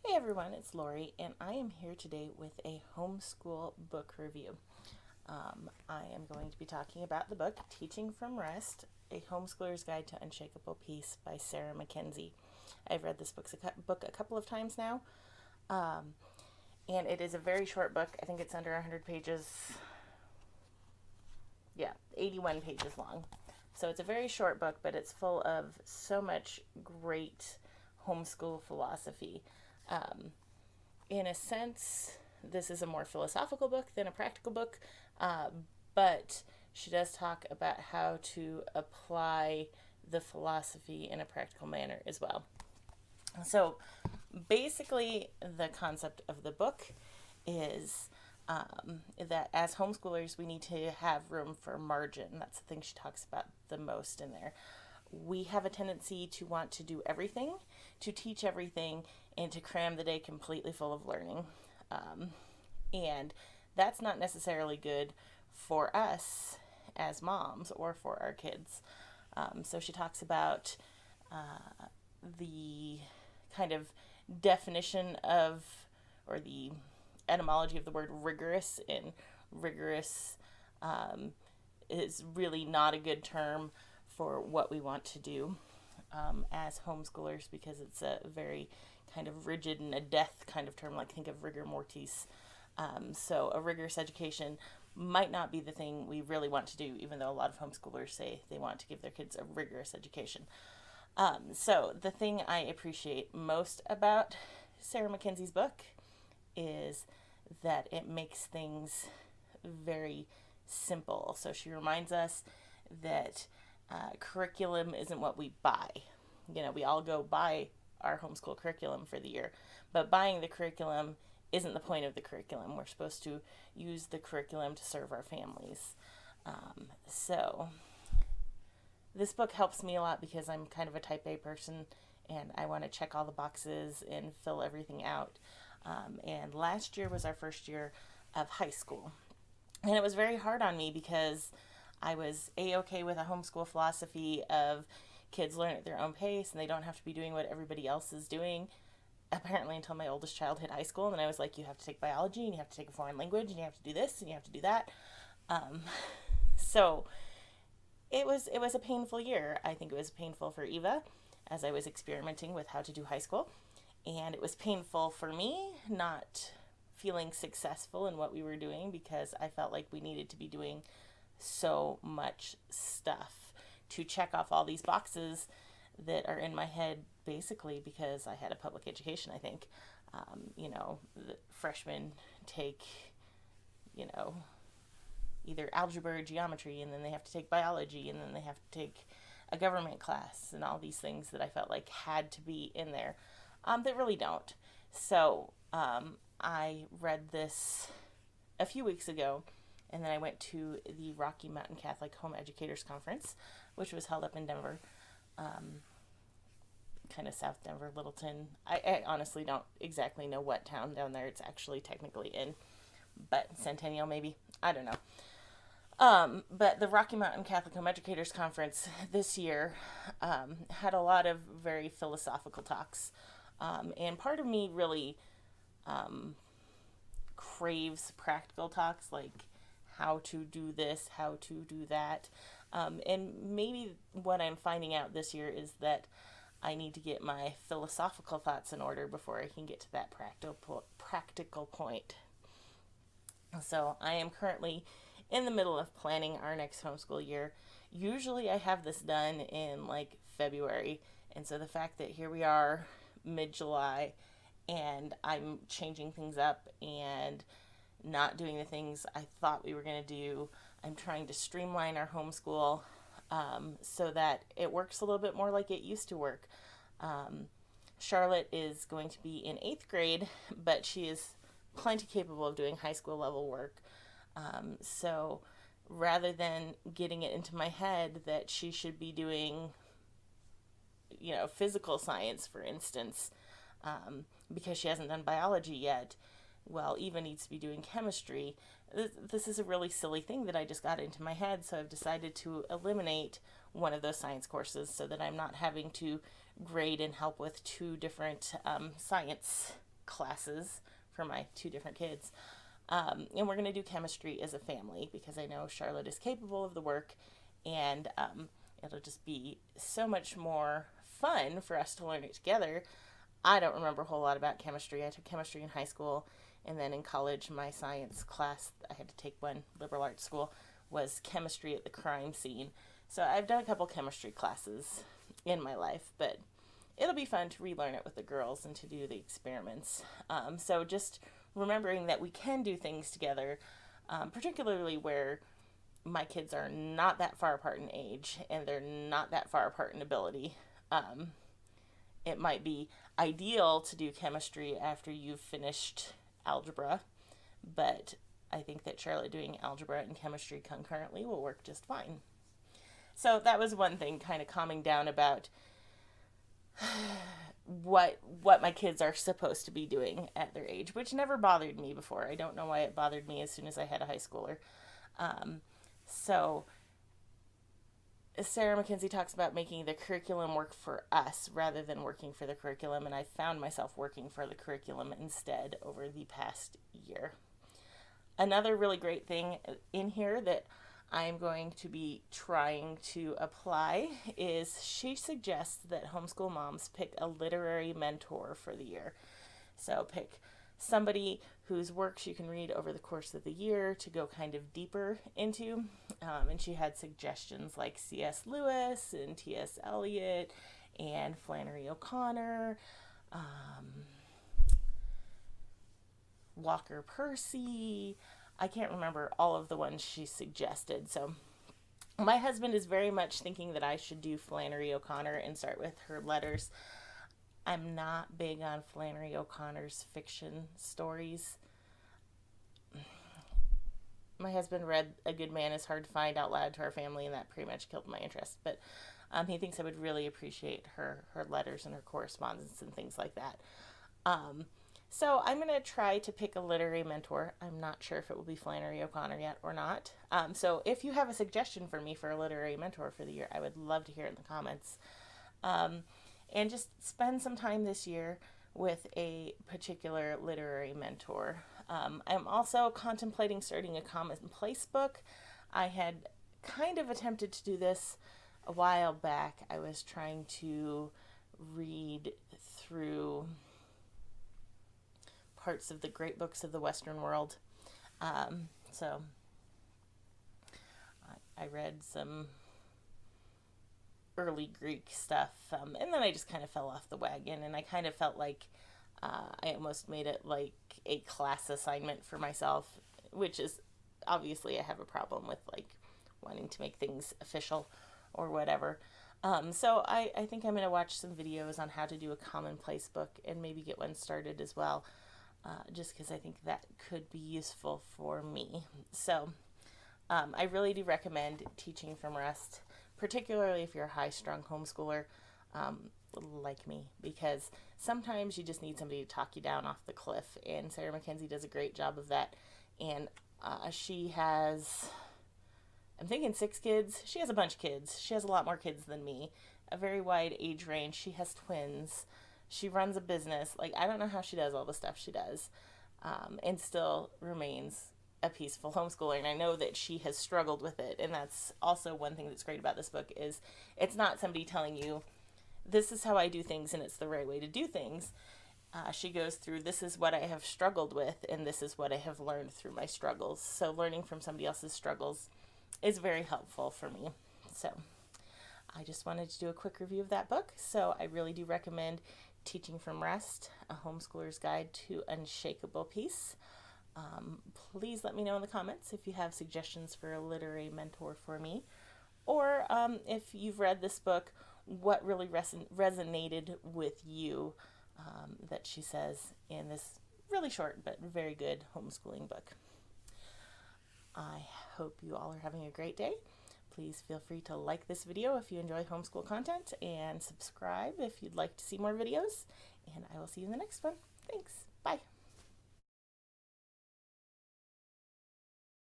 Hey everyone, it's Lori, and I am here today with a homeschool book review. I am going to be talking about the book Teaching from Rest, A Homeschooler's Guide to Unshakable Peace by Sarah Mackenzie. I've read this book a couple of times now, and it is a very short book. I think it's under 100 pages. Yeah, 81 pages long. So it's a very short book, but it's full of so much great homeschool philosophy. Um, in a sense, this is a more philosophical book than a practical book, uh, but she does talk about how to apply the philosophy in a practical manner as well. So basically, the concept of the book is that as homeschoolers, we need to have room for margin. That's the thing she talks about the most in there. We have a tendency to want to do everything, to teach everything, and to cram the day completely full of learning. Um, and that's not necessarily good for us as moms or for our kids. So she talks about the kind of definition of, or the etymology of the word rigorous, and rigorous um, is really not a good term for what we want to do as homeschoolers, because it's a very kind of rigid and a death kind of term, like think of rigor mortis. So a rigorous education might not be the thing we really want to do, even though a lot of homeschoolers say they want to give their kids a rigorous education. So the thing I appreciate most about Sarah Mackenzie's book is that it makes things very simple. So she reminds us that curriculum isn't what we buy. You know, we all go buy our homeschool curriculum for the year, but buying the curriculum isn't the point of the curriculum. We're supposed to use the curriculum to serve our families. So this book helps me a lot because I'm kind of a type A person and I want to check all the boxes and fill everything out. And last year was our first year of high school. And it was very hard on me because I was A-okay with a homeschool philosophy of kids learn at their own pace and they don't have to be doing what everybody else is doing. Apparently, until my oldest child hit high school, and then I was like, you have to take biology, and you have to take a foreign language, and you have to do this, and you have to do that. Um, so it was a painful year. I think it was painful for Eva, as I was experimenting with how to do high school, and it was painful for me not feeling successful in what we were doing because I felt like we needed to be doing so much stuff to check off all these boxes that are in my head, basically because I had a public education, I think. The freshmen take, you know, either algebra or geometry, and then they have to take biology, and then they have to take a government class, and all these things that I felt like had to be in there that really don't. So I read this a few weeks ago, and then I went to the Rocky Mountain Catholic Home Educators Conference, which was held up in Denver, kind of South Denver, Littleton. I honestly don't exactly know what town down there it's actually technically in, but Centennial maybe. I don't know. But the Rocky Mountain Catholic Home Educators Conference this year had a lot of very philosophical talks. And part of me really craves practical talks, like how to do this, how to do that. And maybe what I'm finding out this year is that I need to get my philosophical thoughts in order before I can get to that practical point. So I am currently in the middle of planning our next homeschool year. Usually I have this done in like February. And so the fact that here we are mid July and I'm changing things up and not doing the things I thought we were going to do, I'm trying to streamline our homeschool so that it works a little bit more like it used to work. Um, Charlotte is going to be in eighth grade, but she is plenty capable of doing high school level work. So rather than getting it into my head that she should be doing, physical science, for instance, because she hasn't done biology yet, well, Eva needs to be doing chemistry. This is a really silly thing that I just got into my head, so I've decided to eliminate one of those science courses so that I'm not having to grade and help with two different science classes for my two different kids. And we're going to do chemistry as a family because I know Charlotte is capable of the work, and it'll just be so much more fun for us to learn it together. I don't remember a whole lot about chemistry. I took chemistry in high school, and then in college, my science class, I had to take one, liberal arts school, was chemistry at the crime scene. So I've done a couple chemistry classes in my life, but it'll be fun to relearn it with the girls and to do the experiments. So just remembering that we can do things together, particularly where my kids are not that far apart in age and they're not that far apart in ability. It might be ideal to do chemistry after you've finished algebra, but I think that Charlotte doing algebra and chemistry concurrently will work just fine. So that was one thing, kind of calming down about what my kids are supposed to be doing at their age, which never bothered me before. I don't know why it bothered me as soon as I had a high schooler. So Sarah Mackenzie talks about making the curriculum work for us rather than working for the curriculum, and I found myself working for the curriculum instead over the past year. Another really great thing in here that I'm going to be trying to apply is she suggests that homeschool moms pick a literary mentor for the year. So pick somebody whose works you can read over the course of the year to go kind of deeper into. And she had suggestions like C.S. Lewis and T.S. Eliot and Flannery O'Connor, Walker Percy. I can't remember all of the ones she suggested. So my husband is very much thinking that I should do Flannery O'Connor and start with her letters. I'm not big on Flannery O'Connor's fiction stories. My husband read A Good Man is Hard to Find out loud to our family, and that pretty much killed my interest. But he thinks I would really appreciate her letters and her correspondence and things like that. So I'm going to try to pick a literary mentor. I'm not sure if it will be Flannery O'Connor yet or not. So if you have a suggestion for me for a literary mentor for the year, I would love to hear it in the comments. And just spend some time this year with a particular literary mentor. I'm also contemplating starting a commonplace book. I had kind of attempted to do this a while back. I was trying to read through parts of the great books of the Western world. So I read some early Greek stuff, and then I just kind of fell off the wagon, and I kind of felt like I almost made it like a class assignment for myself, which is obviously I have a problem with, like wanting to make things official or whatever. So I think I'm going to watch some videos on how to do a commonplace book and maybe get one started as well, just because I think that could be useful for me. So I really do recommend Teaching from Rest, particularly if you're a high-strung homeschooler like me, because sometimes you just need somebody to talk you down off the cliff, and Sarah Mackenzie does a great job of that. And she has, I'm thinking 6 kids. She has a bunch of kids. She has a lot more kids than me, a very wide age range. She has twins. She runs a business. Like, I don't know how she does all the stuff she does, and still remains a peaceful homeschooler. And I know that she has struggled with it, and that's also one thing that's great about this book is it's not somebody telling you this is how I do things and it's the right way to do things. She goes through, this is what I have struggled with and this is what I have learned through my struggles. So learning from somebody else's struggles is very helpful for me. So I just wanted to do a quick review of that book. So I really do recommend Teaching from Rest, A Homeschooler's Guide to Unshakable Peace. Please let me know in the comments if you have suggestions for a literary mentor for me, or if you've read this book, what really resonated with you that she says in this really short but very good homeschooling book. I hope you all are having a great day. Please feel free to like this video if you enjoy homeschool content, and subscribe if you'd like to see more videos, and I will see you in the next one. Thanks. Bye.